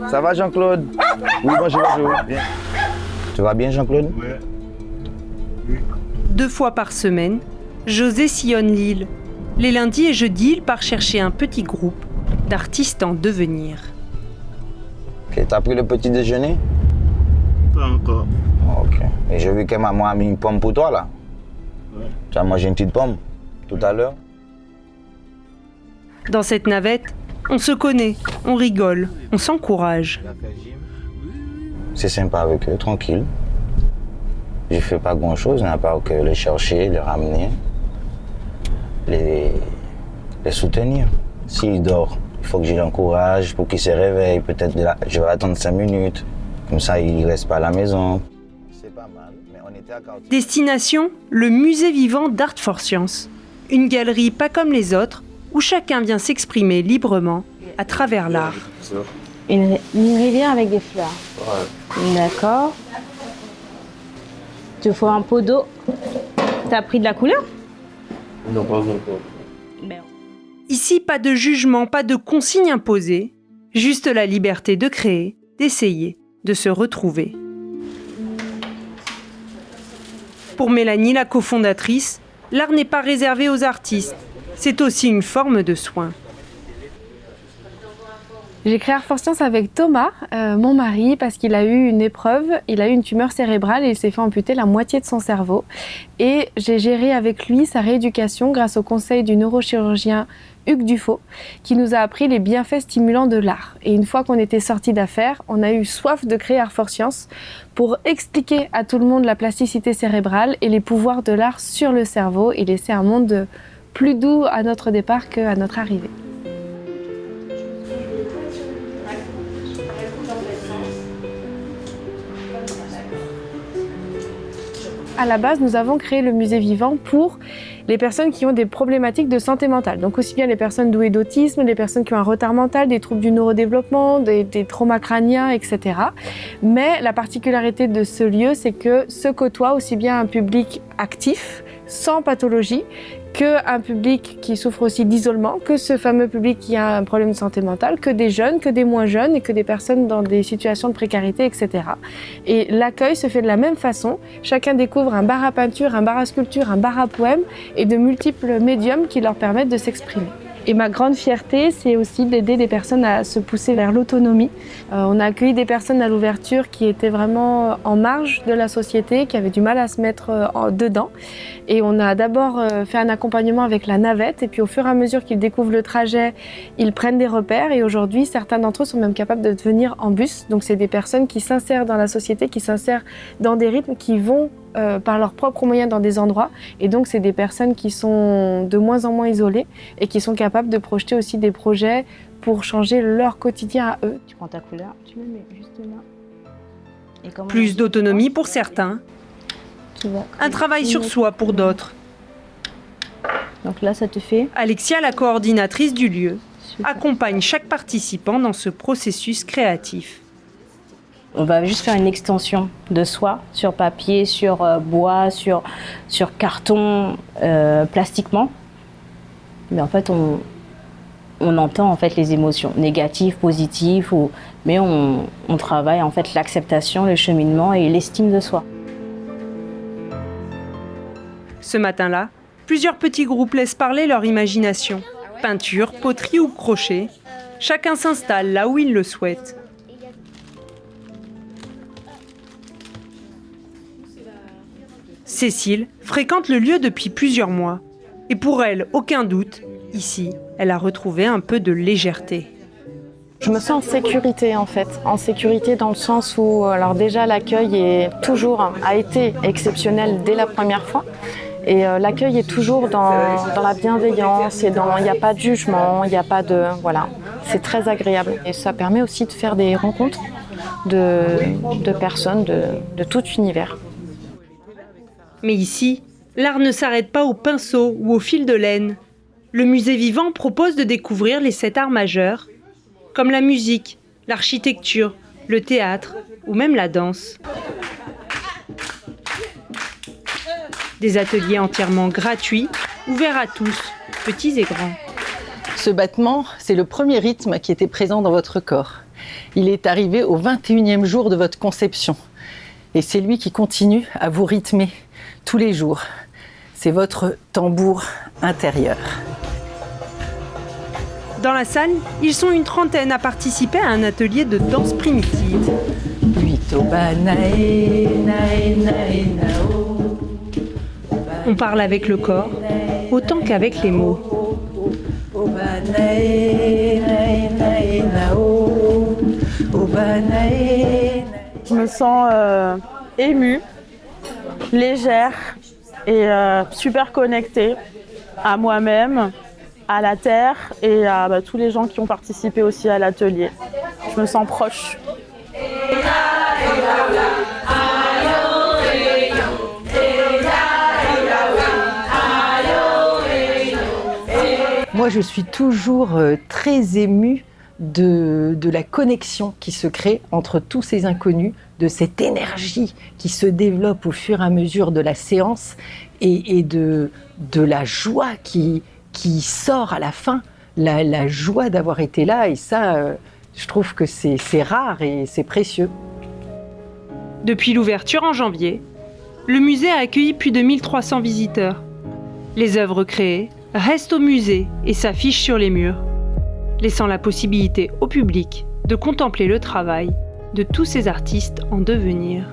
Ça va Jean-Claude? Oui, bonjour. Bien. Tu vas bien Jean-Claude? Oui. 2 fois par semaine, José sillonne l'île. Les lundis et jeudis, il part chercher un petit groupe d'artistes en devenir. Ok, t'as pris le petit déjeuner? Pas encore. Ok. Et j'ai vu que maman a mis une pomme pour toi là. Ouais. Tu as mangé une petite pomme tout à l'heure? Dans cette navette, on se connaît, on rigole, on s'encourage. C'est sympa avec eux, tranquille. Je fais pas grand chose, à part que les chercher, les ramener, les soutenir. S'il dort, il faut que je l'encourage pour qu'il se réveille. Peut-être je vais attendre 5 minutes, comme ça il reste pas à la maison. C'est pas mal, mais on était à Cartier. Destination, le musée vivant d'Art for Science. Une galerie pas comme les autres, où chacun vient s'exprimer librement à travers l'art. Une rivière avec des fleurs. Ouais. D'accord. Tu faut un pot d'eau. T'as pris de la couleur? Non, pas encore. Ici, pas de jugement, pas de consigne imposée, juste la liberté de créer, d'essayer, de se retrouver. Pour Mélanie, la cofondatrice, l'art n'est pas réservé aux artistes, c'est aussi une forme de soin. J'ai créé Art for Science avec Thomas, mon mari, parce qu'il a eu une épreuve, il a eu une tumeur cérébrale et il s'est fait amputer la moitié de son cerveau. Et j'ai géré avec lui sa rééducation grâce au conseil du neurochirurgien Hugues Dufaux, qui nous a appris les bienfaits stimulants de l'art. Et une fois qu'on était sortis d'affaires, on a eu soif de créer Art for Science pour expliquer à tout le monde la plasticité cérébrale et les pouvoirs de l'art sur le cerveau et laisser un monde plus doux à notre départ qu'à notre arrivée. À la base, nous avons créé le musée vivant pour les personnes qui ont des problématiques de santé mentale. Donc aussi bien les personnes douées d'autisme, les personnes qui ont un retard mental, des troubles du neurodéveloppement, des traumas crâniens, etc. Mais la particularité de ce lieu, c'est que se côtoie aussi bien un public actif, sans pathologie, qu'un public qui souffre aussi d'isolement, que ce fameux public qui a un problème de santé mentale, que des jeunes, que des moins jeunes et que des personnes dans des situations de précarité, etc. Et l'accueil se fait de la même façon. Chacun découvre un bar à peinture, un bar à sculpture, un bar à poèmes et de multiples médiums qui leur permettent de s'exprimer. Et ma grande fierté, c'est aussi d'aider des personnes à se pousser vers l'autonomie. On a accueilli des personnes à l'ouverture qui étaient vraiment en marge de la société, qui avaient du mal à se mettre dedans. Et on a d'abord fait un accompagnement avec la navette. Et puis au fur et à mesure qu'ils découvrent le trajet, ils prennent des repères. Et aujourd'hui, certains d'entre eux sont même capables de venir en bus. Donc c'est des personnes qui s'insèrent dans la société, qui s'insèrent dans des rythmes, qui vont par leurs propres moyens dans des endroits. Et donc, c'est des personnes qui sont de moins en moins isolées et qui sont capables de projeter aussi des projets pour changer leur quotidien à eux. Tu prends ta couleur, tu le mets juste là. Plus d'autonomie pour certains, un travail sur soi pour d'autres. Donc là, ça te fait... Alexia, la coordinatrice du lieu, Super. accompagne chaque participant dans ce processus créatif. On va juste faire une extension de soi sur papier, sur bois, sur carton, plastiquement. Mais en fait, on entend en fait les émotions négatives, positives, mais on travaille en fait l'acceptation, le cheminement et l'estime de soi. Ce matin-là, plusieurs petits groupes laissent parler leur imagination. Peinture, poterie ou crochet, chacun s'installe là où il le souhaite. Cécile fréquente le lieu depuis plusieurs mois. Et pour elle, aucun doute, ici, elle a retrouvé un peu de légèreté. Je me sens en sécurité en fait, en sécurité dans le sens où alors déjà l'accueil a été exceptionnel dès la première fois. Et l'accueil est toujours dans la bienveillance, il n'y a pas de jugement, il n'y a pas de... Voilà, c'est très agréable. Et ça permet aussi de faire des rencontres de personnes de tout univers. Mais ici, l'art ne s'arrête pas au pinceau ou au fil de laine. Le musée vivant propose de découvrir les 7 arts majeurs, comme la musique, l'architecture, le théâtre ou même la danse. Des ateliers entièrement gratuits, ouverts à tous, petits et grands. Ce battement, c'est le premier rythme qui était présent dans votre corps. Il est arrivé au 21e jour de votre conception. Et c'est lui qui continue à vous rythmer tous les jours. C'est votre tambour intérieur. Dans la salle, ils sont une trentaine à participer à un atelier de danse primitive. On parle avec le corps, autant qu'avec les mots. Je me sens émue, légère et super connectée à moi-même, à la terre et à tous les gens qui ont participé aussi à l'atelier. Je me sens proche. Moi, je suis toujours très émue de la connexion qui se crée entre tous ces inconnus, de cette énergie qui se développe au fur et à mesure de la séance et de la joie qui sort à la fin, la joie d'avoir été là. Et ça, je trouve que c'est rare et c'est précieux. Depuis l'ouverture en janvier, le musée a accueilli plus de 1300 visiteurs. Les œuvres créées restent au musée et s'affichent sur les murs, laissant la possibilité au public de contempler le travail de tous ces artistes en devenir.